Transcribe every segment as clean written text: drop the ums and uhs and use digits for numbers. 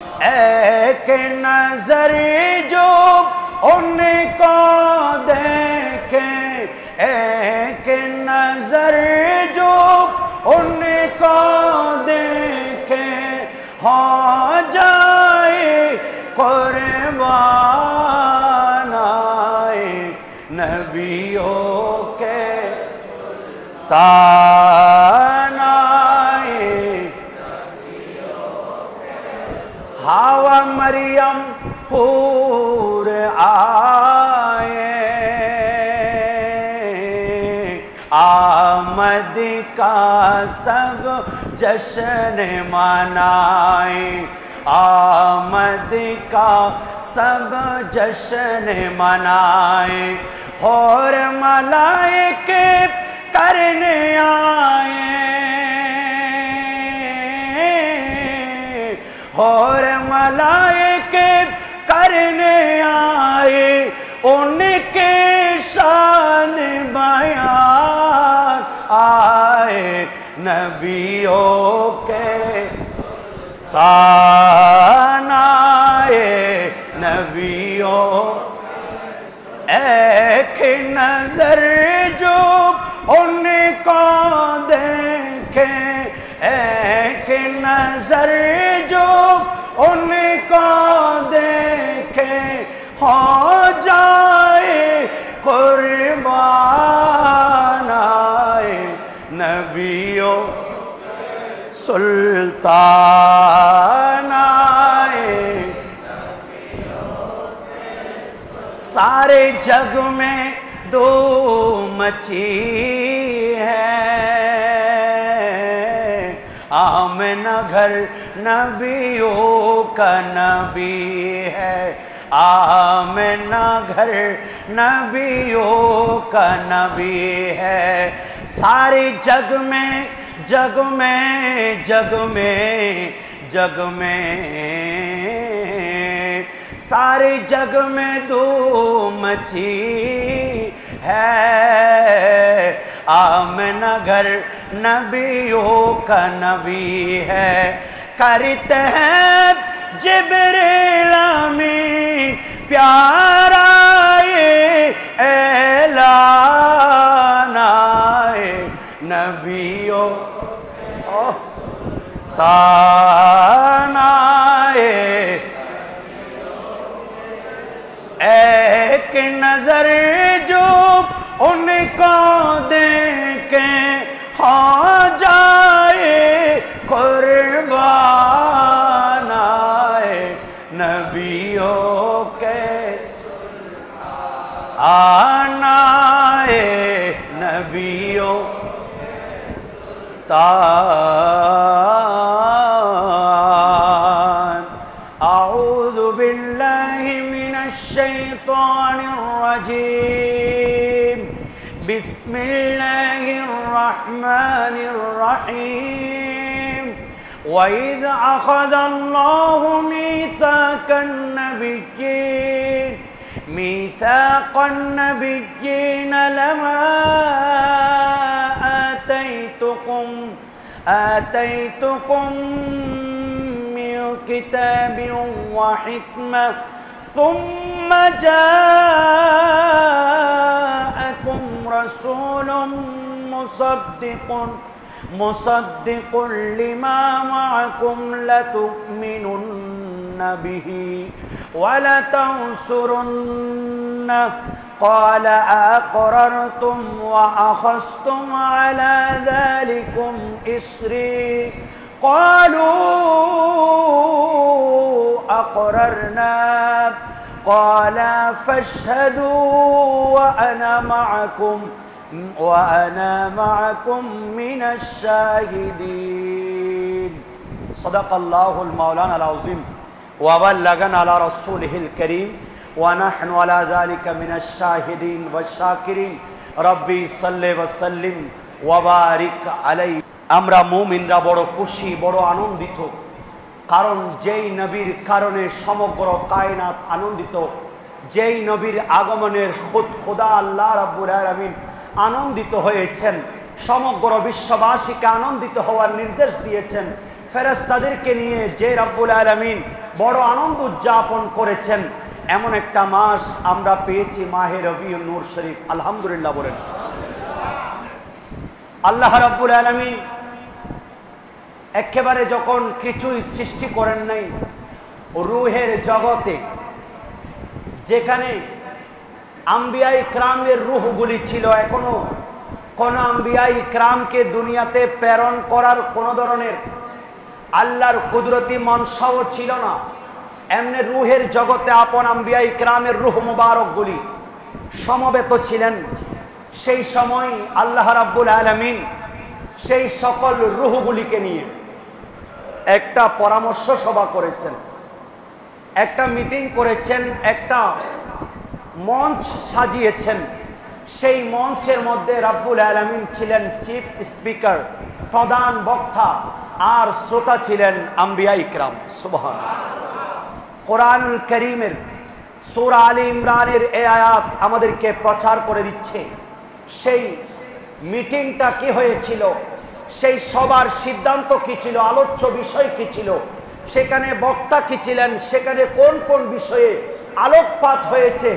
ایک نظر جو ان کو دیکھے، ایک نظر جو ان کو دیکھے، ہو جائے قربان آئے نبیوں کے تان آئے، حوا مریم حور آئے، آمد کا سب جشن منائے، آمد کا سب جشن منائے، اور ملائکے کرنے آئے، اور ملائکے کرنے آئے، ان کے شان بیان آئے، نبیوں کے تان آئے، نبیوں ایک نظر جو ان کو دیکھے، ایک نظر جو ان کو دیکھے، ہو جائے قربان آئے نبیوں سلطان آئے، سارے جگ میں دھوم مچی ہے، آمنہ گھر نبیوں کا نبی ہے، آمنہ گھر نبیوں کا نبی ہے، سارے جگ میں جگ میں جگ میں جگ میں سارے جگ میں دھوم مچی ہے، آمنہ گھر نبیوں کا نبی ہے، کرتے ہیں جبریل امین پیارا اعلان آئے نبیوں تان آئے، ایک نظر جو ان کو دیکھیں، ہو جائے قربان آئے نبیوں کے آنا آئے، نبیوں تان۔ اعوذ باللہ من الشیطان الرجیم، بسم اللہ الرحمن الرحیم، وَإِذْ أَخَذَ اللَّهُ مِيثَاقَ النَّبِيِّينَ لَمَا آتَيْتُكُم مِّن كِتَابٍ وَحِكْمَةٍ ثُمَّ جَاءَكُمْ رَسُولٌ مُصَدِّقٌ لِمَا مَعَكُمْ لَتُؤْمِنُنَّ بِهِ وَلَتَنْصُرُنَّهُ قَالَ أَقْرَرْتُمْ وَأَخَذْتُمْ عَلَى ذَلِكُمْ إِصْرِي قَالُوا أَقْرَرْنَا قَالَ فَاشْهَدُوا وَأَنَا مَعَكُمْ مِنَ الشَّاهِدِينَ۔ صدق اللہ المولانا العظیم وبلغنا على رسوله الكريم ونحن على ذلك من الشاهدين والشاكرين ربي صل وسلم وبارك عليه۔ আমরা মুমিনরা বড় খুশি, বড় আনন্দিত, কারণ যেই নবীর কারণে সমগ্র কায়নাত আনন্দিত, যেই নবীর আগমনের খোদা আল্লাহ রাব্বুল আলামিন আনন্দিত হয়েছেন, সমগ্র বিশ্ববাসীকে আনন্দিত হওয়ার নির্দেশ দিয়েছেন, ফেরেশতাদেরকে নিয়ে যে রব্বুল আলামিন বড় আনন্দ উদযাপন করেছেন, এমন একটা মাস আমরা পেয়েছি, মাহে রবিউন নূর শরীফ। আলহামদুলিল্লাহ বলেন। আল্লাহ রব্বুল আলামিন একেবারে যখন কিছুই সৃষ্টি করেন নাই, রূহের জগতে যেখানে আম্বিয়া ইকরামের রূহগুলি ছিল, এখনো কোন আম্বিয়া ইকরামকে দুনিয়াতে প্রেরণ করার কোন ধরনের আল্লাহর কুদরতি মনসাও ছিল না। এমনি রূহের জগতে আপন আম্বিয়া ইকরামের রূহ মুবারকগুলি সমবেত ছিলেন। সেই সময় আল্লাহ রাব্বুল আলামিন সেই সকল রূহগুলিকে নিয়ে একটা পরামর্শ সভা করেছেন, একটা মিটিং করেছেন, একটা মঞ্চ সাজিয়েছেন। সেই মঞ্চের মধ্যে রাব্বুল আলামিন ছিলেন চিফ স্পিকার, প্রধান বক্তা, আর শ্রোতা ছিলেন আম্বিয়া ইকরাম। সুবহানাল্লাহ। কোরআনুল কারীমের সূরা আলী ইমরানের এই আয়াত আমাদেরকে প্রচার করে দিচ্ছে সেই মিটিংটা কি হয়েছিল, সেই সবার সিদ্ধান্ত কি ছিল, আলোচ্য বিষয় কি ছিল, সেখানে বক্তা কি ছিলেন, সেখানে কোন কোন বিষয়ে আলোকপাত হয়েছে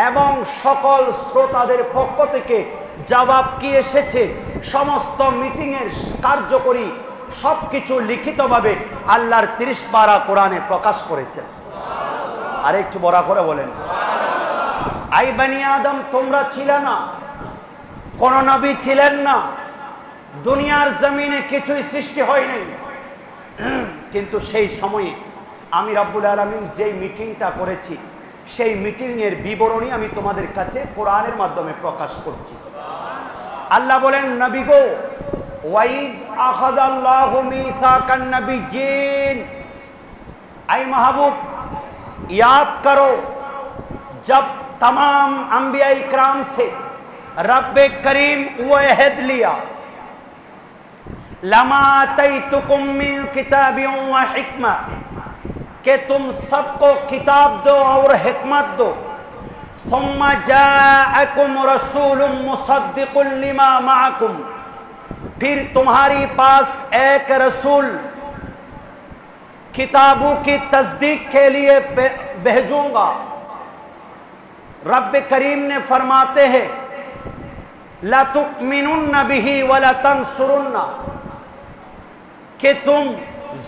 এবং সকল শ্রোতাদের পক্ষ থেকে জবাব কি এসেছে, সমস্ত মিটিংয়ের কার্যকরী সবকিছু লিখিতভাবে আল্লাহর 30 পারা কোরআনে প্রকাশ করেছেন। আর একটু বড় করে বলেন, আই বনি আদম, তোমরা ছিলে না, কোন নবী ছিলেন না, দুনিয়ার জমিনে কিছুই সৃষ্টি হয় নাই, কিন্তু সেই সময়ে আমি রব্বুল আলামিন যেই মিটিংটা করেছি সেই মিটিংয়ের বিবরণী আমি তোমাদের কাছে কোরআনের মাধ্যমে প্রকাশ করছি। আল্লাহ বলেন, নবী গো, ওয়াইদ আখাযাল্লাহু মিসাকান নবিয়্যিন, আই মাহবুব याद करो जब तमाम अंबिया इकराम से रब्बे करीम वो अहद लिया, लमा आतैतुकुम मिन किताबिन व हिकमा, के तुम सबको किताब दो और हिकमत दो, सुम्मा जाअकुम रसूलुम मुसद्दिकुन लिमा माअकुम, फिर तुम्हारी पास एक रसूल किताबों की तस्दीक के लिए भेजूंगा। रब्ब करीम ने फरमाते हैं, ला तुमिनुन्ना बिही व ला तंसुरुन्ना, कि तुम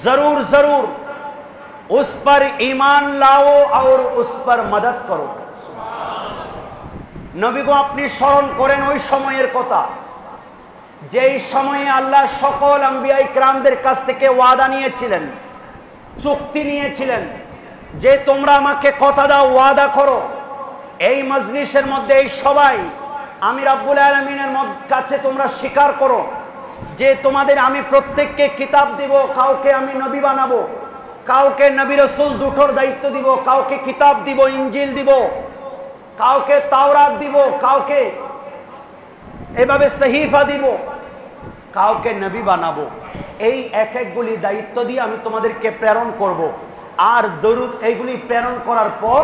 जरूर जरूर उस पर ईमान लाओ और उस पर मदद करो। नबी को अपनी स्मरण करें ওই সময়ের কথা, যেই সময়ে আল্লাহ সকল আম্বিয়া ইকরামদের কাছ থেকে ওয়াদা নিয়েছিলেন, চুক্তি নিয়েছিলেন যে তোমরা আমাকে কথা দাও, ওয়াদা করো, এই মজলিসের মধ্যে এই সবাই আমি রব্বুল আলামিনের কাছে তোমরা স্বীকার করো যে তোমাদের আমি প্রত্যেককে কিতাব দিব, কাউকে আমি নবী বানাবো, কাউকে নবী রাসূল দুটোর দায়িত্ব দিব, কাউকে কিতাব দিব, ইনজিল দিব, কাউকে তাওরাত দিব, কাউকে এভাবে সহিফা দিব, কাউকে নবী বানাবো। এই এক একগুলি দায়িত্ব দিয়ে আমি তোমাদেরকে প্রেরণ করব। আর দরুদ এইগুলি প্রেরণ করার পর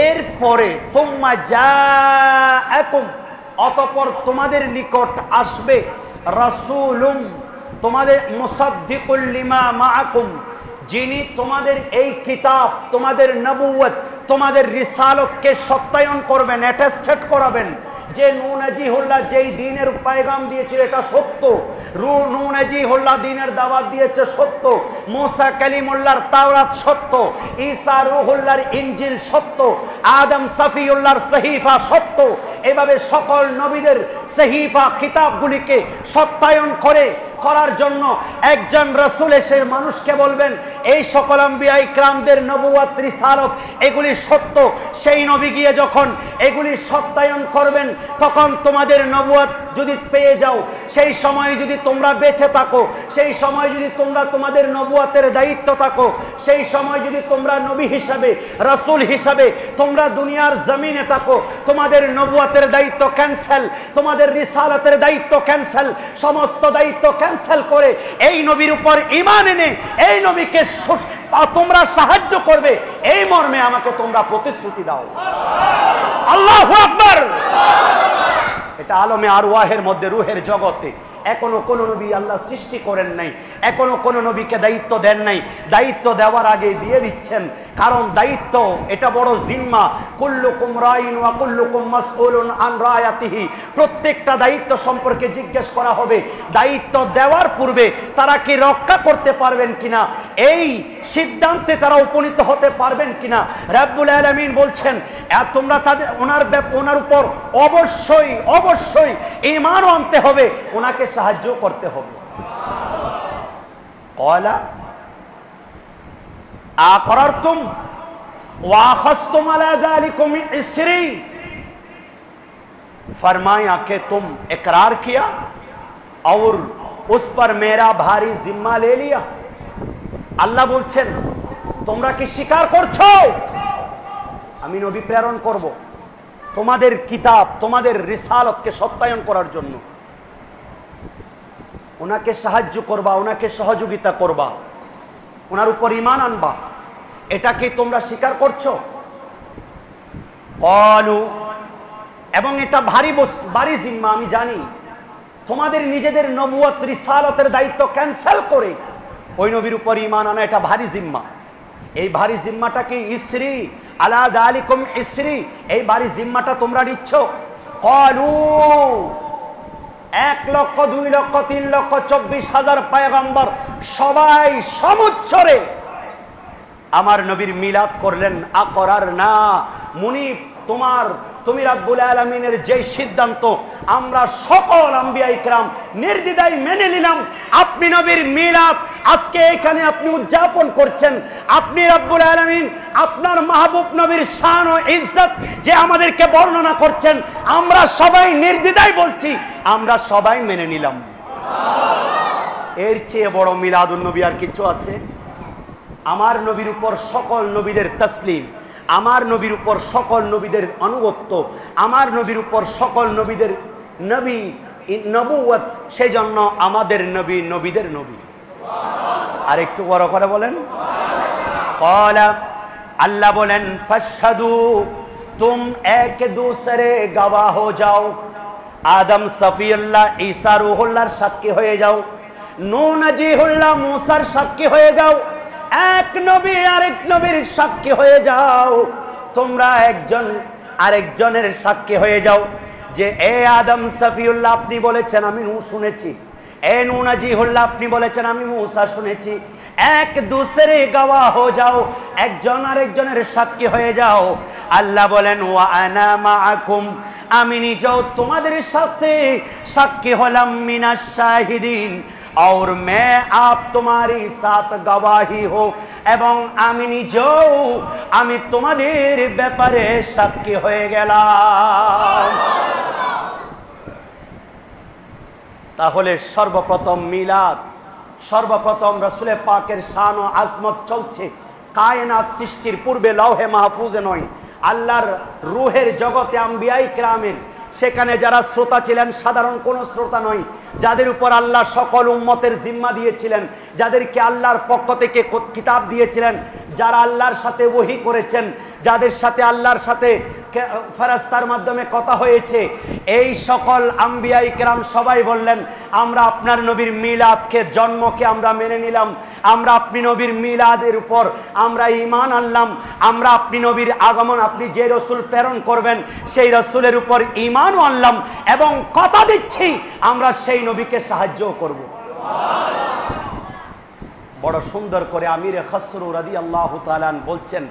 এরপরে সুম্মা জাআকুম, অতঃপর তোমাদের নিকট আসবে রাসূলুম, তোমাদের মুসাদ্দিকুল লিমা মাআকুম, যিনি তোমাদের এই কিতাব, তোমাদের নবুয়ত, তোমাদের রিসালতকে সত্যায়ন করবেন, অ্যাটেস্টেড করাবেন যে নূহ নজিহুল্লাহ যেই দ্বীনের পয়গাম দিয়েছিল এটা সত্য, নূহ নজিহুল্লাহ দ্বীনের দাওয়াত দিয়েছে সত্য, মুসা কালিমুল্লাহর তাওরাত সত্য, ঈসা রূহুল্লাহর ইনজিল সত্য, আদম সফিউল্লাহর সহিফা সত্য। এভাবে সকল নবীদের সহিফা কিতাবগুলিকে সত্যায়ন করার জন্য একজন রাসূল এসে মানুষকে বলবেন এই সকল আম্বিয়া ইকরামদের নবুয়ত, রিসালত এগুলি সত্য। সেই নবী গিয়ে যখন এগুলি সত্যায়ন করবেন, তখন তোমাদের নবুয়ত যদি পেয়ে যাও, সেই সময় যদি তোমরা বেঁচে থাকো, সেই সময় যদি তোমরা তোমাদের নবুয়তের দায়িত্ব থাকো, সেই সময় যদি তোমরা নবী হিসাবে, রাসূল হিসাবে তোমরা দুনিয়ার জমিনে থাকো, তোমাদের নবুয়তের দায়িত্ব ক্যান্সেল, তোমাদের রিসালাতের দায়িত্ব ক্যান্সেল, সমস্ত দায়িত্ব ক্যান্সেল করে এই নবীর উপর ঈমান এনে এই নবীকে তোমরা সাহায্য করবে, এই মর্মে আমাকে তোমরা প্রতিশ্রুতি দাও। আল্লাহু আকবার। এটা আলমে আরওয়াহের মধ্যে, রূহের জগতে এখনো কোনো নবী আল্লাহ সৃষ্টি করেন নাই, এখনো কোনো নবীকে দায়িত্ব দেন নাই। দায়িত্ব দেওয়ার আগে দিয়ে দিচ্ছেন, কারণ দায়িত্ব এটা বড় জিম্মা। কুল্লুকুম রাইন ওয়া কুল্লুকুম মাসউলুন আন রায়াতিহি, প্রত্যেকটা দায়িত্ব সম্পর্কে জিজ্ঞেস করা হবে। দায়িত্ব দেওয়ার পূর্বে তারা কি রক্ষা করতে পারবেন কিনা, এই সিদ্ধান্তে তারা উপনীত হতে পারবেন কিনা। রাব্বুল আলামিন বলছেন তোমরা তাদের ওনার উপর অবশ্যই অবশ্যই ঈমান আনতে হবে, ওনাকে সাহায্য করতে হবে। ক্বালা আকরারতুম ওয়া আখাযতুম আলা যালিকুম ইসরি, फरमाया कि तुम इकरार किया और उस पर मेरा भारी जिम्मा ले लिया। আল্লাহ বলছেন তোমরা কি স্বীকার করছো আমি নবী প্রেরণ করব তোমাদের কিতাব তোমাদের রিসালাতকে সত্যায়ন করার জন্য, ওনাকে সাহায্য করবা, ওনাকে সহযোগিতা করবা, ওনার উপর ঈমান আনবা, এটা কি তোমরা স্বীকার করছো? ক্বালু, এবং এটা ভারী জিম্মা, আমি জানি তোমাদের নিজেদের নবুয়ত রিসালাতের দায়িত্ব ক্যান্সেল করে ওই নবীর উপর ঈমান আনা এটা ভারী জিম্মা। এই ভারী জিম্মাটা কি ইসরি আলা যালিকুম ইসরি, এই ভারী জিম্মাটা তোমরা নিচ্ছ? ক্বালু, 1 লক্ষ 2 লক্ষ 3 লক্ষ 24,000 পয়গম্বর সবাই সমুচ্চরে আমার নবীর মিলাদ করলেন। আকরার না মুনিব, তুমি রাব্বুল আলামিনের যে সিদ্ধান্ত আমরা সকল আম্বিয়া ইকরাম নির্দ্বিধায় মেনে নিলাম। আপনি নবীর মিলাদ আজকে এখানে আপনি উদযাপন করছেন, আপনি রাব্বুল আলামিন আপনার মাহবুব নবীর শান ও ইজ্জত যে আমাদেরকে বর্ণনা করছেন, আমরা সবাই নির্দ্বিধায় বলছি আমরা সবাই মেনে নিলাম। এর চেয়ে বড় মিলাদুন নবী আর কিছু আছে? আমার নবীর উপর সকল নবীদের তসলিম, আমার নবীর উপর সকল নবীদের আনুগত্য, আমার নবীর উপর সকল নবীদের নবুয়ত, সেই জন্য আমাদের নবী নবীদের নবী। আর একটু বড় করে বলেন। ক্বালা, আল্লাহ বলেন ফাশহাদু, तुम एक दूसरे गवाह हो जाओ। आदम सफियुल्लाह ঈসা রূহুল্লাহর সাক্ষী হয়ে যাও, নূহ নজিহুল্লাহ মূসার সাক্ষী হয়ে যাও, এক নবী আরেক নবীর সাক্ষী হয়ে যাও। তোমরা একজন আরেকজনের সাক্ষী হয়ে যাও যে এ আদম সফিউল্লাহ আপনি বলেছেন আমি নূহ শুনেছি, এ নূহ নজিহুল্লাহ আপনি বলেছেন আমি মূসা শুনেছি। এক दूसरे গওয়াহ হো যাও, একজন আরেকজনের সাক্ষী হয়ে যাও। আল্লাহ বলেন ওয়া আনা মাআকুম, আমি নিজেও তোমাদের সাথে সাক্ষী হলাম, মিনাশ শাহিদিন, और मैं आप तुम्हारी साथ गवाही हो, এবং আমি নিজেও আমি তোমাদের ব্যাপারে সাক্ষী হয়ে গেলাম। তাহলে সর্বপ্রথম মিলাদ, সর্বপ্রথম রাসূলে পাকের শান ও আজমত চলছে কায়নাত সৃষ্টির পূর্বে লৌহে মাহফুজে নয়, আল্লাহর রূহের জগতে আম্বিয়ায়ে কিরামের, সেখানে যারা শ্রোতা ছিলেন সাধারণ কোনো শ্রোতা নয়, যাদের উপর আল্লাহ সকল উম্মতের জিম্মা দিয়েছিলেন, যাদেরকে আল্লাহর পক্ষ থেকে কিতাব দিয়েছিলেন, যারা আল্লাহর সাথে ওহী করেছেন, যাদের সাথে আল্লাহর সাথে ফেরেশতার মাধ্যমে কথা হয়েছে, এই সকল আম্বিয়ায়ে কিরাম সবাই বললেন আমরা আপনার নবীর মিলাদকে জন্মকে আমরা মেনে নিলাম, আমরা আপনি নবীর মিলাদের উপর আমরা ঈমান আনলাম, আমরা আপনি নবীর আগমন আপনি যে রাসূল প্রেরণ করবেন সেই রাসূলের উপর ঈমান আনলাম, এবং কথা দিচ্ছি আমরা সেই নবীকে সাহায্য করব। বড় সুন্দর করে আমির খসরু রাদিয়াল্লাহু তাআলা বলছেন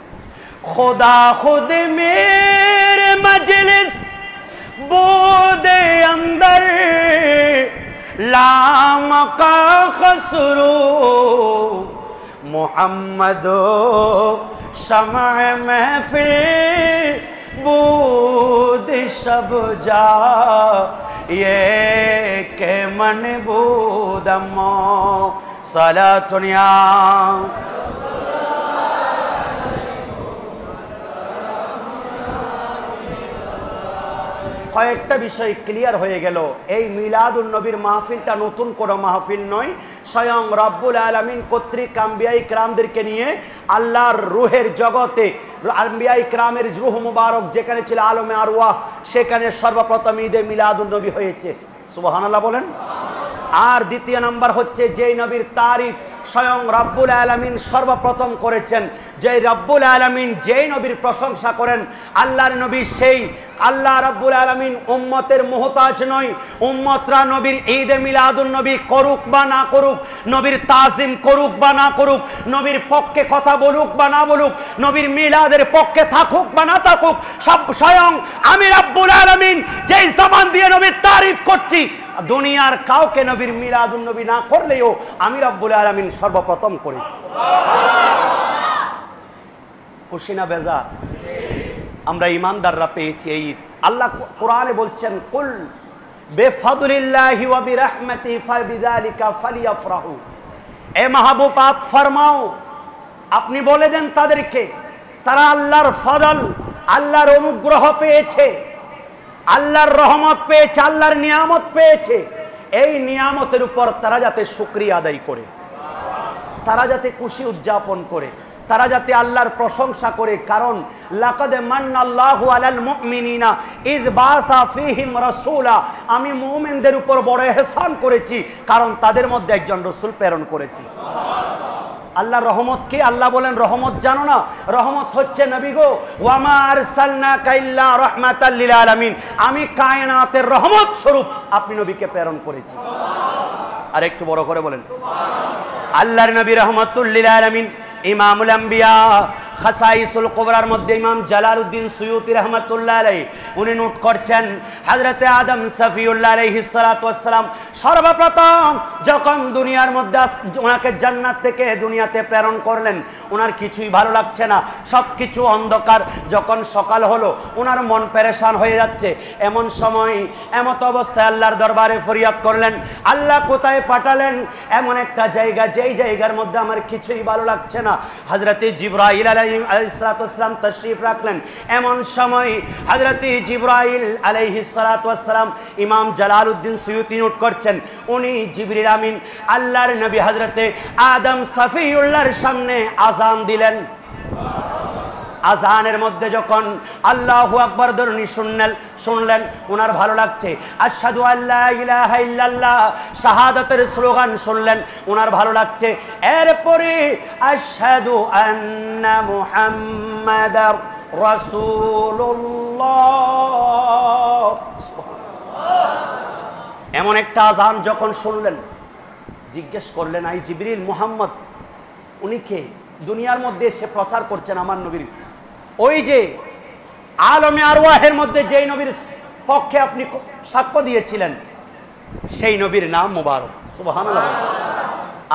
खुदा खुद मेरे मजलिस बोदे अंदर लामका खसरू मोहम्मद शमअ महफिल बूद शब जा ये के मन बूदमो सलातुनिया। কয়েকটা বিষয় ক্লিয়ার হয়ে গেল। এই মিলাদুন নবীর মাহফিলটা নতুন কোনো মাহফিল নয়, স্বয়ং রব্বুল আলামিন কর্তৃক আম্বিয়ায়ে কিরামদেরকে নিয়ে আল্লাহর রূহের জগতে আম্বিয়ায়ে কিরামের রূহ মুবারক যেখানে ছিল আলমে আরওয়াহ, সেখানে সর্বপ্রথম ঈদে মিলাদুন নবী হয়েছে। সুবহানাল্লাহ বলেন। আর দ্বিতীয় নাম্বার হচ্ছে যেই নবীর তারিফ স্বয়ং রব্বুল আলামিন সর্বপ্রথম করেছেন, যে রব্বুল আলামিন যেই নবীর প্রশংসা করেন আল্লাহর নবী সেই আল্লাহ রব্বুল আলামিন উম্মতের মুহতাজ নয়। উম্মতরা নবীর ঈদে মিলাদুন নবী করুক বা না করুক, নবীর তাজিম করুক বা না করুক, নবীর পক্ষে কথা বলুক বা না বলুক, নবীর মিলাদের পক্ষে থাকুক বা না থাকুক, সব স্বয়ং আমি রব্বুল আলামিন যেই জবান দিয়ে নবীর তারিফ করছি, দুনিয়ার কাউকে নবীর মিলাদুন নবী না করলেও আমি রব্বুল আলামিন সর্বপ্রথম করেছি। খুশি না বেজার? আমরা ইমানদাররা পেয়েছি এই ঈদ। আল্লাহ কোরআনে বলছেন কুল বিফাদলিল্লাহি ওয়া বিরহমাতিহি ফাবিযালিকা ফালিয়াফরাহু। এ মাহবুব আপ ফরমাও, আপনি বলে দেন তাদেরকে তারা আল্লাহর ফজল, আল্লাহর অনুগ্রহ পেয়েছে, আল্লাহর রহমত পেয়েছে, আল্লাহর নিয়ামত পেয়েছে। এই নিয়ামতের উপর তারা যাতে শুকরিয়া আদায় করে, তারা যাতে খুশি উদযাপন করে, তারা যাতে আল্লাহর প্রশংসা করে। কারণ লাকাদ মান্নাল্লাহু আলাল মুমিনিনা ইয বাআসা ফীহিম রাসূলা, আমি মুমিনদের উপর বড় ইহসান করেছি কারণ তাদের মধ্যে একজন রাসূল প্রেরণ করেছি। আল্লাহর রহমত কি? আল্লাহ বলেন রহমত জানো না? রহমত হচ্ছে নবী গো, ওয়া মা আরসালনাকা ইল্লা রাহমাতাল লিল আলামিন, আমি কায়নাতের রহমত স্বরূপ আপনি নবীকে প্রেরণ করেছি। আর একটু বড় করে বলেন সুবহানাল্লাহ। আল্লাহর নবী রাহমাতুল লিল আলামিন, ইমামুল আম্বিয়া, খাসাইসুল কুবরার মধ্যে ইমাম জালালউদ্দিন সুয়ুতি রাহমাতুল্লাহ আলাইহি উনি নোট করছেন হযরতে আদম সফিউল্লাহ আলাইহিস সালাতু ওয়াস সালাম সর্বপ্রথম যখন দুনিয়ার মধ্যে ওনাকে জান্নাত থেকে দুনিয়াতে প্রেরণ করলেন, ওনার কিছুই ভালো লাগছে না, সব কিছু অন্ধকার। যখন সকাল হলো ওনার মন পেরেশান হয়ে যাচ্ছে। এমন সময় এমত অবস্থায় আল্লাহর দরবারে ফরিয়াদ করলেন, আল্লাহ কোথায় পাঠালেন? এমন একটা জায়গা যেই জায়গার মধ্যে আমার কিছুই ভালো লাগছে না। হযরতে জিবরাইল আলাইহিস সালাতু ওয়াস সালাম তাশরীফ রাখলেন। এমন সময় হযরতে জিবরাইল আলাইহিস সালাতু ওয়াস সালাম, ইমাম জালালউদ্দিন সুয়ুতি নোট করছেন, উনি জিবরিল আমিন আল্লাহর নবী হযরতে আদম সফিউল্লাহর সামনে আযান দিলেন। আজানের মধ্যে যখন আল্লাহু আকবার ধ্বনি শুনলেন, ওনার ভালো লাগছে। আশহাদু আল্লা ইলাহা ইল্লাল্লাহ শাহাদাতের স্লোগান শুনলেন, ওনার ভালো লাগছে। এরপরে আশহাদু আন্না মুহাম্মাদার রাসূলুল্লাহ, এমন একটা আজান যখন শুনলেন, জিজ্ঞেস করলেন, আই জিবরিল, মুহাম্মদ উনি কে? দুনিয়ার মধ্যে এসে প্রচার করছেন আমার নবীর। ওই যে আলমে আরওয়াহের মধ্যে যেই নবীর পক্ষে আপনি সাক্ষ্য দিয়েছিলেন সেই নবীর নাম মুবারক। সুবহানাল্লাহ।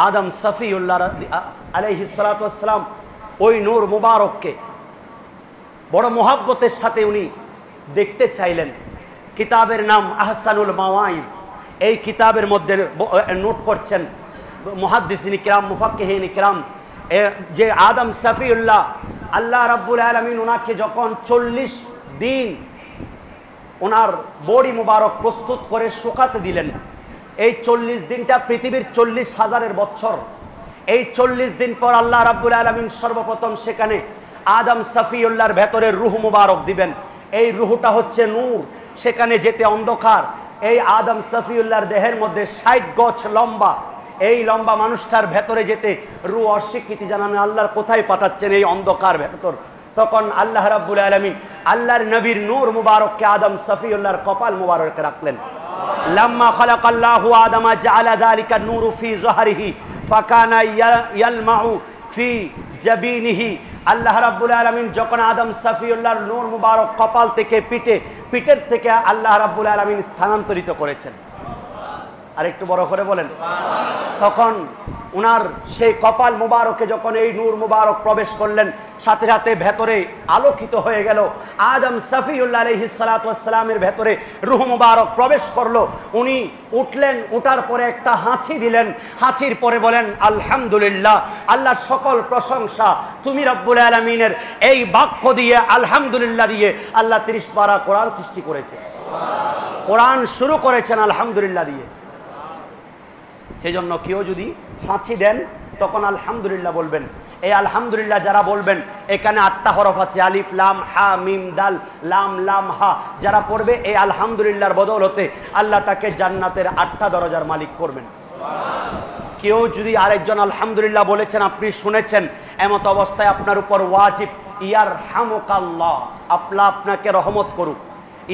আদম সফিউল্লাহ আলাইহিস সালাতু ওয়াস সালাম ওই নূর মুবারককে বড় মোহাব্বতের সাথে উনি দেখতে চাইলেন। কিতাবের নাম আহসানুল মাওয়াইজ। এই কিতাবের মধ্যে নোট করছেন মুহাদ্দিসিন কিরাম, মুফাক্কিহিন কিরাম, যে আদম সফিউল্লাহ আল্লাহ রাব্বুল আলামিন ওনাকে যখন 40 দিন ওনার বডি মুবারক প্রস্তুত করে শুকাতে দিলেন। এই 40 দিনটা পৃথিবীর 40,000 বছর। এই 40 দিন পর আল্লাহ রাব্বুল আলামিন সর্বপ্রথম সেখানে আদম সফিউল্লাহর ভেতরে রূহ মুবারক দিবেন। এই রূহটা হচ্ছে নূর, সেখানে যেতে অন্ধকার। এই আদম সফিউল্লাহর দেহের মধ্যে 60 গজ লম্বা। এই লম্বা মানুষটার ভেতরে যেতে রূহ অস্বীকৃতি জানানো, আল্লাহর কোথায় পাঠাচ্ছেন এই অন্ধকার ভেতর। তখন আল্লাহ রাব্বুল আলামিন আল্লাহর নবীর নূর মুবারককে আদম সফিউল্লাহর কপাল মুবারকে রাখলেন। লাম্মা খালাকাল্লাহু আদামা জাআলা যালিকা নূরু ফি যহরিহি ফাকানা ইয়ালমাউ ফি জাবিনিহি। আল্লাহ রাব্বুল আলামিন যখন আদম সফিউল্লাহর নূর মুবারক কপাল থেকে পিঠের থেকে আল্লাহ রাব্বুল আলামিন স্থানান্তরিত করেছেন। আর একটু বড় করে বলেন। তখন উনার সেই কপাল মুবারকে যখন এই নূর মুবারক প্রবেশ করলেন, সাথে সাথে ভেতরে আলোকিত হয়ে গেল। আদম সফিউল্লাহ আলাইহিস সালাতু ওয়াস সালামের ভেতরে রূহ মুবারক প্রবেশ করলো। উনি উঠলেন, উঠার পরে একটা হাঁচি দিলেন। হাঁচির পরে বলেন আলহামদুলিল্লাহ, আল্লাহ সকল প্রশংসা তুমি রব্বুল আলামিনের। এই বাক্য দিয়ে আলহামদুলিল্লাহ দিয়ে আল্লাহ 30 পারা কোরআন সৃষ্টি করেছে। কোরআন শুরু করেছেন আলহামদুলিল্লাহ দিয়ে। সেই জন্য কেউ যদি হাঁচি দেন তখন আলহামদুলিল্লাহ বলবেন। এই আলহামদুলিল্লাহ যারা বলবেন, এখানে 8টা হরফ আছে, আলিফ লাম হা মিম দাল, লাম লাম হা, যারা পড়বে এই আলহামদুলিল্লাহর বদৌলতে আল্লাহ তাকে জান্নাতের 8টা দরজার মালিক করবেন। কেউ যদি আরেকজন আলহামদুলিল্লাহ বলেছেন, আপনি শুনেছেন, এমত অবস্থায় আপনার উপর ওয়াজিব ইয়ারহামুকাল্লাহ, আল্লাহ আপনাকে রহমত করুক।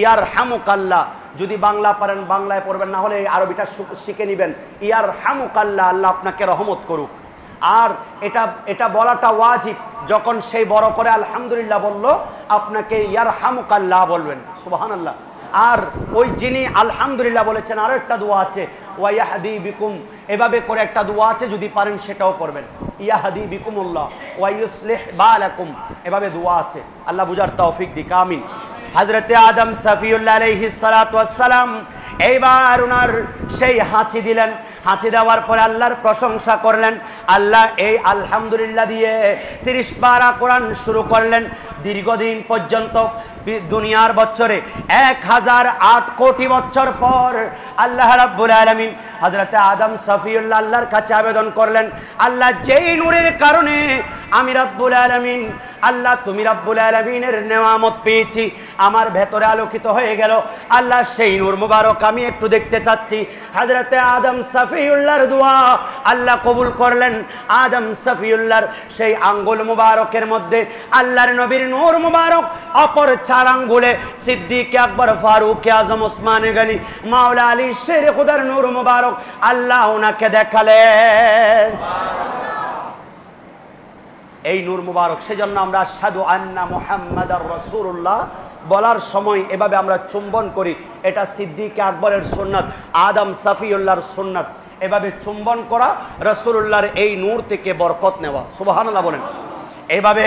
ইয়ারহামুকাল্লাহ, যদি বাংলা পারেন বাংলায় পড়বেন, না হলে আরবিটা শিখে নেবেন। ইয়ারহামুকাল্লাহ, আল্লাহ আপনাকে রহমত করুক। আর এটা বলাটা ওয়াজিব, যখন সেই বড় করে আলহামদুলিল্লাহ বলল, আপনাকে ইয়ারহামুকাল্লাহ বলবেন, সুবহানাল্লাহ। আর ওই যিনি আলহামদুলিল্লাহ বলেছেন, আরো একটা দোয়া আছে, ওয়াইয়াহদি বিকুম, এভাবে করে একটা দোয়া আছে, যদি পারেন সেটাও পড়বেন, ইয়াহদি বিকুমুল্লাহ ওয়া ইউসলিহ বালাকুম, এভাবে দোয়া আছে। আল্লাহ বুঝার তৌফিক দিক, আমিন। হযরতে আদম সফিউল্লাহ আলাইহিস সালাতু ওয়াস সালাম এইবার ওনার সেই হাঁচি দিলেন। হাঁচি দেওয়ার পরে আল্লাহর প্রশংসা করলেন। আল্লাহ এই আলহামদুলিল্লাহ দিয়ে 30 পারা কোরআন শুরু করলেন। দীর্ঘদিন পর্যন্ত দুনিয়ার বছরে 1008 কোটি বছর পর আল্লাহ রাব্বুল আলামিন হযরতে আদম সফিউল্লাহ আল্লাহর কাছে আবেদন করলেন, আল্লাহ যেই নূরের কারণে আমি রাব্বুল আলামিন, আল্লাহ তুমি রাব্বুল আলামিনের নেয়ামত পেয়েছি, আমার ভেতরে আলোকিত হয়ে গেল, আল্লাহ সেই নূর মুবারক আমি একটু দেখতে চাচ্ছি। হযরতে আদম সফিউল্লাহর দোয়া আল্লাহ কবুল করলেন। আদম সফিউল্লাহর সেই আঙ্গুল মুবারকের মধ্যে আল্লাহর নবীর নূর মুবারক, অপর 4 আঙ্গুলে সিদ্দিক আকবর, ফারুক আজম, ওসমান গনি, মাওলা আলী শের খুদার নূর মুবারক আল্লাহ ওনাকে দেখালেন। এই নূর মুবারক, সেজন্য আমরা আশহাদু আন্না মুহাম্মাদার রাসূলুল্লাহ বলার সময় এভাবে আমরা চুম্বন করি। এটা সিদ্দিক আকবরের সুন্নাত, আদম সফিউল্লাহর সুন্নাত, এভাবে চুম্বন করা, রাসূলুল্লাহর এই নূর থেকে বরকত নেওয়া, সুবহানাল্লাহ বলেন। এইভাবে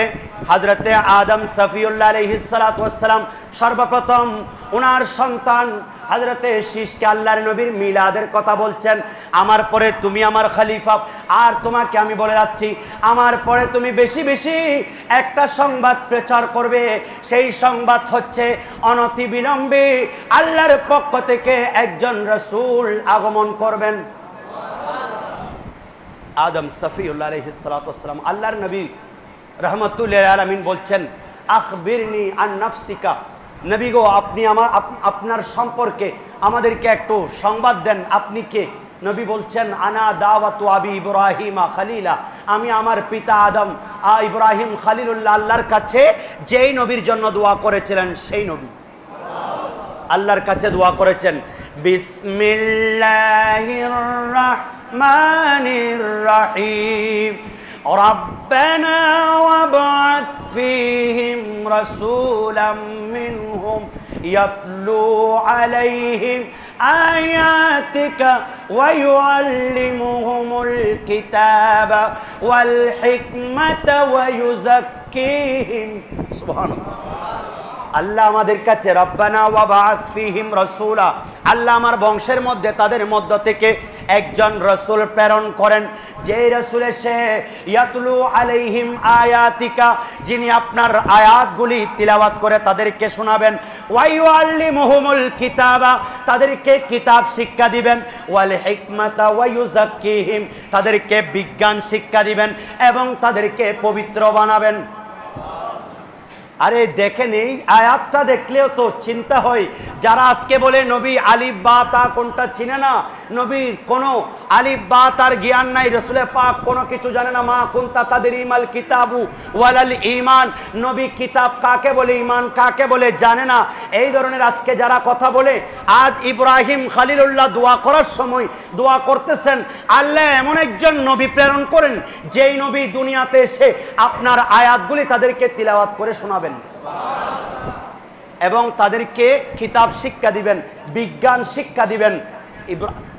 হযরতে আদম সফিউল্লাহ আলাইহিস সালাতু ওয়াস সালাম সর্বপ্রথম ওনার সন্তান হযরতে শীশকে আল্লাহর নবীর মিলাদের কথা বলছেন। আমার পরে তুমি আমার খলিফা, আর তোমাকে আমি বলে যাচ্ছি, আমার পরে তুমি বেশি বেশি একটা সংবাদ প্রচার করবে। সেই সংবাদ হচ্ছে অনতিবিলম্বে আল্লাহর পক্ষ থেকে একজন রাসূল আগমন করবেন। আদম সফিউল্লাহ আলাইহিস সালাতু ওয়াস সালাম আল্লাহর নবী রহমতুল্লাহ আলামিন বলছেন, আখবিরনি আন নাফসিকা, নবী গো আপনি আপনার সম্পর্কে আমাদেরকে একটু সংবাদ দেন, আপনি কে? নবী বলছেন, আনা দাওয়াতু আবি ইব্রাহিম খলিলা, আমি আমার পিতা আদম ইব্রাহিম খলিলুল্লাহ আল্লাহর কাছে যেই নবীর জন্য দোয়া করেছিলেন, সেই নবী আল্লাহর কাছে দোয়া করেছেন, বিসমিল্লাহির রাহমানির রাহিম, ربنا وابعث فيهم رسولا منهم يتلو عليهم آياتك ويعلمهم الكتاب والحكمة ويزكيهم سبحان الله। আল্লাহ আমাদের কাছে রব্বানা ওয়াবাআথ ফীহিম রাসূলা, আল্লাহ আমার বংশের মধ্যে তাদের মধ্য থেকে একজন রাসূল প্রেরণ করেন, যে রাসূল এসে ইয়াতলু আলাইহিম আয়াতিকা, যিনি আপনার আয়াতগুলি তিলাওয়াত করে তাদেরকে শোনাবেন, ওয়া ইউআল্লিমুহুমুল কিতাবা, তাদেরকে কিতাব শিক্ষা দিবেন, ওয়াল হিকমাতা ওয়া ইউযাক্কিহিম, তাদেরকে বিজ্ঞান শিক্ষা দিবেন এবং তাদেরকে পবিত্র বানাবেন। আরে দেখেন, এই আয়াতটা দেখলেও তো চিন্তা হয়, যারা আজকে বলে নবী আলিফ বা তা কোনটা চিনে না, নবীর কোনো আলিফ বা তার জ্ঞান নাই, রাসূল পাক কোনো কিছু জানে না, মা কুনতা তাদরি মাল কিতাবু ওয়ালাল ঈমান, নবী কিতাব কাকে বলে, ঈমান কাকে বলে জানে না, এই ধরনের আজকে যারা কথা বলে, আজ ইব্রাহিম খলিলুল্লাহ দোয়া করার সময় দোয়া করতেছেন, আল্লাহ এমন একজন নবী প্রেরণ করেন, যেই নবী দুনিয়াতে এসে আপনার আয়াতগুলি তাদেরকে তিলাওয়াত করে শোনাবেন এবং তাদেরকে কিতাব শিক্ষা দিবেন, বিজ্ঞান শিক্ষা দিবেন।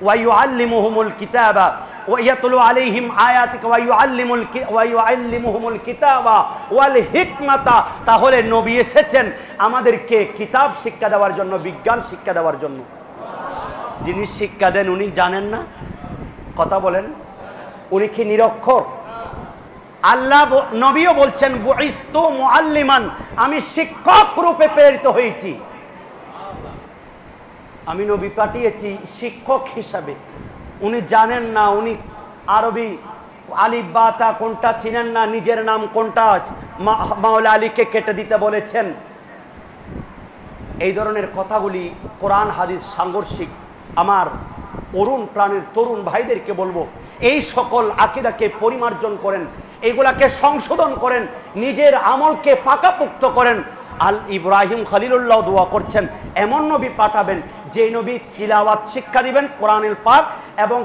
ওয়া ইউআল্লিমুহুমুল কিতাবা ওয়া ইয়াতলু আলাইহিম আয়াতিকা ওয়া ইউআল্লিমুহুমুল কিতাবা ওয়াল হিকমাতা, তাহলে নবী এসেছেন আমাদেরকে কিতাব শিক্ষা দেওয়ার জন্য, বিজ্ঞান শিক্ষা দেওয়ার জন্য। যিনি শিক্ষা দেন উনি জানেন না? কথা বলেন, উনি কি নিরক্ষর? আল্লাহ নবীও বলছেন, বুইস্তু মুআল্লিমান, আমি শিক্ষক রূপে প্রেরিত হয়েছি, আমি নবী পাঠিয়েছি শিক্ষক হিসাবে। উনি জানেন না, উনি আরবি আলিফ বা তা কোনটা চিনেন না, নিজের নাম কোনটা মাওলা আলীকে কেটে দিতে বলেছেন। এই ধরনের কথাগুলি কোরআন হাদিস সাংঘর্ষিক। আমার অরুণ প্রাণের তরুণ ভাইদেরকে বলবো, এই সকল আকীদাকে পরিমার্জন করেন, এগুলাকে সংশোধন করেন, নিজের আমলকে পাকাপোক্ত করেন। আল ইব্রাহিম খলিলুল্লাহ দোয়া করছেন এমন নবী পাঠাবেন যে নবী তিলাওয়াত শিক্ষা দিবেন কোরআনুল পাক এবং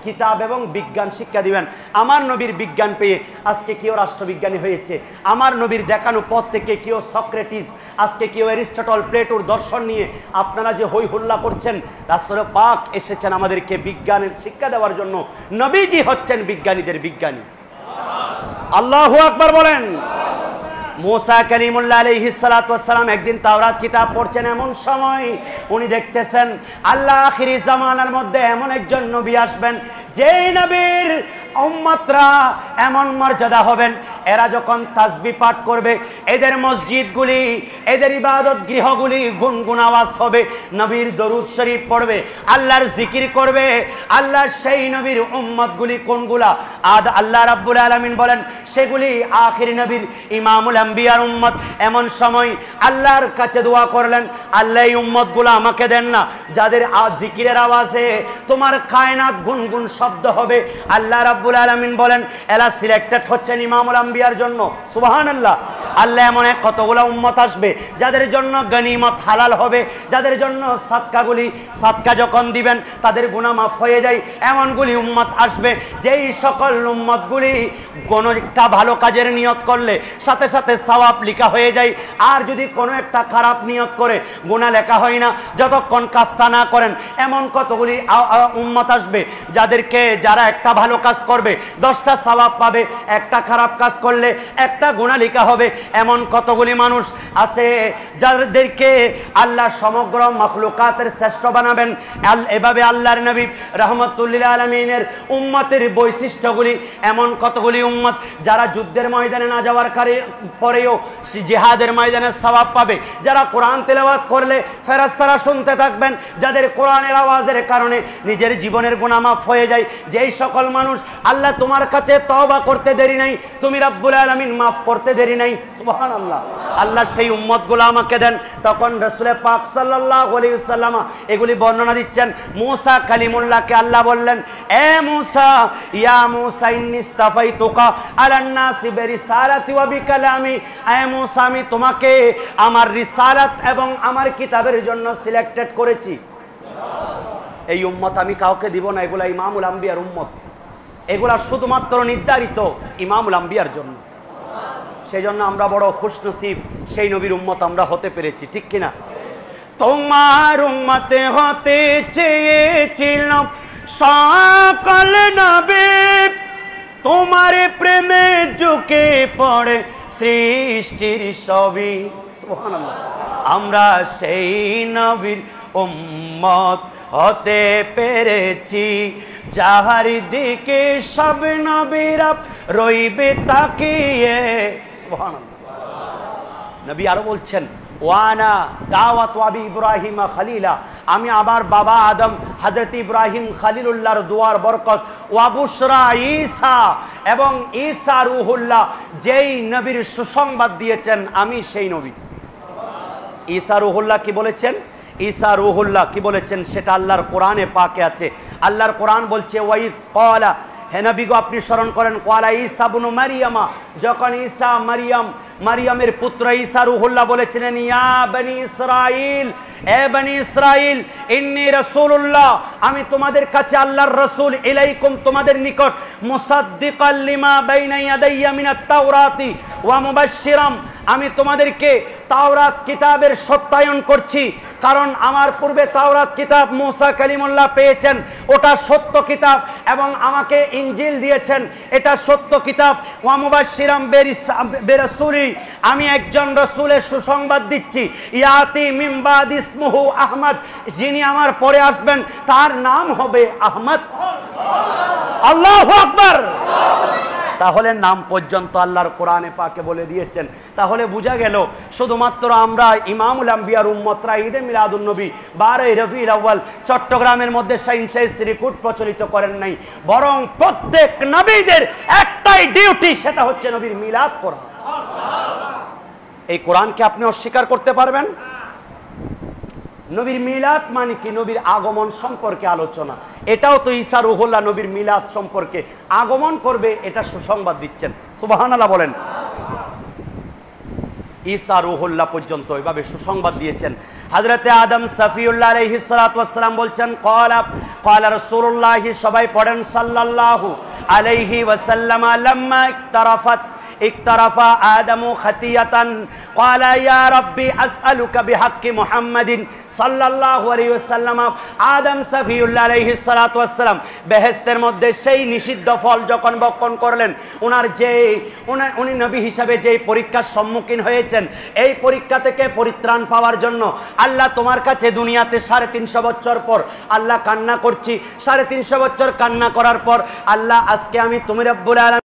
কিতাব এবং বিজ্ঞান শিক্ষা দিবেন। আমার নবীর বিজ্ঞান পেয়ে আজকে কেউ রাষ্ট্রবিজ্ঞানী হয়েছে, আমার নবীর দেখানো পথ থেকে কেউ সক্রেটিস, আজকে কেউ অ্যারিস্টটল, প্লেটোর দর্শন নিয়ে আপনারা যে হই হুল্লা করছেন। রাসূল পাক এসেছেন আমাদেরকে বিজ্ঞানের শিক্ষা দেওয়ার জন্য। নবীজি হচ্ছেন বিজ্ঞানীদের বিজ্ঞানী। আল্লাহু আকবার বলেন। মুসা কালিমুল্লাহ আলাইহিস সালাতু ওয়াস সালাম একদিন তাওরাত কিতাব পড়ছেন, এমন সময় উনি দেখতেছেন আল্লাহ আখিরি জামানার মধ্যে এমন একজন নবী আসবেন, যেই নবীর উম্মতরা এমন মর্যাদা হবেন, এরা যখন তাসবিহ পাঠ করবে এদের মসজিদগুলি, এদের ইবাদত গৃহগুলি গুনগুন আওয়াজ হবে, নবীর দরুদ শরীফ পড়বে, আল্লাহর জিকির করবে। আল্লাহর সেই নবীর উম্মতগুলি কোনগুলা? আল্লাহ রাব্বুল আলামিন বলেন সেগুলি আখিরি নবীর ইমামুল আম্বিয়ার উম্মত। এমন সময় আল্লাহর কাছে দোয়া করলেন, আল্লাহ এই উম্মতগুলো আমাকে দেন না, যাদের জিকিরের আওয়াজে তোমার কায়নাত গুনগুন শব্দ হবে। আল্লাহ রাব্বুল আলামিন বলেন এরা সিলেক্টেড হচ্ছেন ইমামুল আম্বিয়ার জন্য। সুবহানাল্লাহ। আল্লাহ এমন এক কতগুলো উম্মত আসবে যাদের জন্য গনিমত হালাল হবে, যাদের জন্য সাদকা যখন দিবেন তাদের গুনাহ মাফ হয়ে যায়। এমনগুলি উম্মত আসবে যেই সকল উম্মতগুলি কোনো একটা ভালো কাজের নিয়ত করলে সাথে সাথে সওয়াব লেখা হয়ে যায়, আর যদি কোনো একটা খারাপ নিয়ত করে গুনাহ লেখা হয় না যতক্ষণ কাজটা না করেন। এমন কতগুলি উম্মত আসবে যারা একটা ভালো কাজ করবে 10টা সওয়াব পাবে, একটা খারাপ কাজ করলে একটা গুনাহ লেখা হবে। এমন কতগুলি মানুষ আছে যাদেরকে আল্লাহ সমগ্র মাখলুকাতের শ্রেষ্ঠ বানাবেন। এভাবে আল্লাহর নবী রাহমাতুল লিল আলামিনের উম্মতের বৈশিষ্ট্যগুলি, এমন কতগুলি উম্মত যারা যুদ্ধের ময়দানে না যাওয়ার পরেও জিহাদের ময়দানে সওয়াব পাবে, যারা কোরআন তেলাওয়াত করলে ফেরেশতারা শুনতে থাকবেন, যাদের কোরআনের আওয়াজের কারণে নিজের জীবনের গুনাহ মাফ হয়ে যায়। যেই সকল মানুষ আল্লাহ তোমার কাছে তওবা করতে দেরি নাই, তুমি রব্বুল আলামিন মাফ করতে দেরি নাই। সুবহানাল্লাহ। আল্লাহ সেই উম্মতগুলো আমাকে দেন। তখন রাসূল পাক সাল্লাল্লাহু আলাইহি ওয়াসাল্লাম এগুলি বর্ণনা দিচ্ছেন। মুসা কালিমুল্লাহকে আল্লাহ বললেন, এ মুসা, ইয়া মুসা ইন্নিস্তাফাইতুকা আলান নাসি বিরিসালাতি ওয়া বিকালামি। এ মুসা, আমি তোমাকে আমার রিসালাত এবং আমার কিতাবের জন্য সিলেক্টেড করেছি। এই উম্মত আমি কাউকে দিব না, এগুলা ইমামুল আম্বিয়ার উম্মত, এগুলা শুধুমাত্র নির্ধারিত ইমামুল আম্বিয়ার জন্য। সেই জন্য আমরা বড় খুশনসিব, সেই নবীর উম্মত আমরা হতে পেরেছি, ঠিক কিনা? তোমার উম্মতে হতে চেয়েছিলাম সকল নবী, তোমার প্রেমে ঝুঁকে পড়ে সৃষ্টির সবই। সুবহানাল্লাহ। আমরা সেই নবীর উম্মত হতে পেরেছি, যাহার দিকে সব নবীরা রইবে তাকিয়ে। সুবহানাল্লাহ। নবী আরো বলছেন, ওয়ানা দাওয়াত আবি ইব্রাহিম খলিলা, আমি আমার বাবা আদম হযরত ইব্রাহিম খলিলুল্লাহর দোয়ার বরকত, ওয়া বুশরা ঈসা, এবং ঈসা রূহুল্লাহ, যেই নবীর সুসংবাদ দিয়েছেন আমি সেই নবী। ঈসা রূহুল্লাহ কি বলেছেন? ঈসা রূহুল্লাহ কি বলেছেন সেটা আল্লাহর কোরআনে পাকে আছে। আল্লাহর কোরআন বলছে, ওয়াইদ ক্বালা, হে নবী গো আপনি স্মরণ করেন, ক্বালা ঈসা ইবনু মারইয়ামা, যখন ঈসা মারিয়ামের পুত্র ঈসা রূহুল্লাহ বলেছিলেন, ইয়া বনি ইসরাইল, এ বনি ইসরাইল, ইন্নী রাসূলুল্লাহ, আমি তোমাদের কাছে আল্লাহর রাসূল, ইলাইকুম, তোমাদের নিকট, মুসাদ্দিকাল লিমা বাইনা ইয়াদাইয়া মিনাত তাওরাতি ওয়া মুবাশশিরাম, আমি তোমাদেরকে তাওরাত কিতাবের সত্যায়ন করছি, কারণ আমার পূর্বে তাওরাত কিতাব মুসা কালিমুল্লাহ পেয়েছেন, ওটা সত্য কিতাব, এবং আমাকে ইনজিল দিয়েছেন, এটা সত্য কিতাব। ওয়া মুবাশশিরাম বিরাসূলি, আমি একজন রাসূলের সুসংবাদ দিচ্ছি, ইয়াতি মিন বাদি ইসমুহু আহমদ, যিনি আমার পরে আসবেন তার নাম হবে আহমদ। আল্লাহু আকবার। তাহলে নাম পর্যন্ত আল্লাহর কোরআনে পাকে বলে দিয়েছেন। তাহলে বোঝা গেল শুধুমাত্র আমরা ইমামুল আম্বিয়ার উম্মতরা ঈদে মিলাদুন নবী 12 রবিউল আউয়াল চট্টগ্রামের মধ্যে শাইনশাহী শ্রীকুট প্রচলিত করেন নাই, বরং প্রত্যেক নবীদের একটাই ডিউটি, সেটা হচ্ছে নবীর মিলাদ করা। এই কোরআনকে আপনি অস্বীকার করতে পারবেন? নবীর মিলাদ মানে কি? নবীর আগমন সম্পর্কে আলোচনা। এটাও তো ঈসা রুহুল্লাহ নবীর মিলাদ সম্পর্কে আগমন করবে, এটা সুসংবাদ দিচ্ছেন। সুবহানাল্লাহ বলেন। ঈসা রুহুল্লাহ পর্যন্ত এভাবে সুসংবাদ দিয়েছেন। হযরতে আদম সফিউল্লাহ আলাইহিস সালাতু ওয়াস সালাম বলছেন ক্বালা রাসূলুল্লাহ, সবাই পড়েন সাল্লাল্লাহু আলাইহি ওয়াসাল্লাম, লাম্মা ইকতারাফা আদমু খাতিয়াতান ক্বালা ইয়া রাব্বি আসআলুকা বিহাক্কি মুহাম্মাদিন সাল্লাল্লাহু আলাইহি ওয়াসাল্লাম। আদম সফিউল্লাহ আলাইহিস সালাতু ওয়াস সালাম বেহেশতের মধ্যে সেই নিষিদ্ধ ফল যখন ভক্ষণ করলেন, উনি নবী হিসাবে যেই পরীক্ষার সম্মুখীন হয়েছেন, এই পরীক্ষা থেকে পরিত্রাণ পাওয়ার জন্য আল্লাহ তোমার কাছে দুনিয়াতে 350 বছর পর আল্লাহ কান্না করছি। 350 বছর কান্না করার পর আল্লাহ, আজকে আমি তুমি রব্বুল আলামিন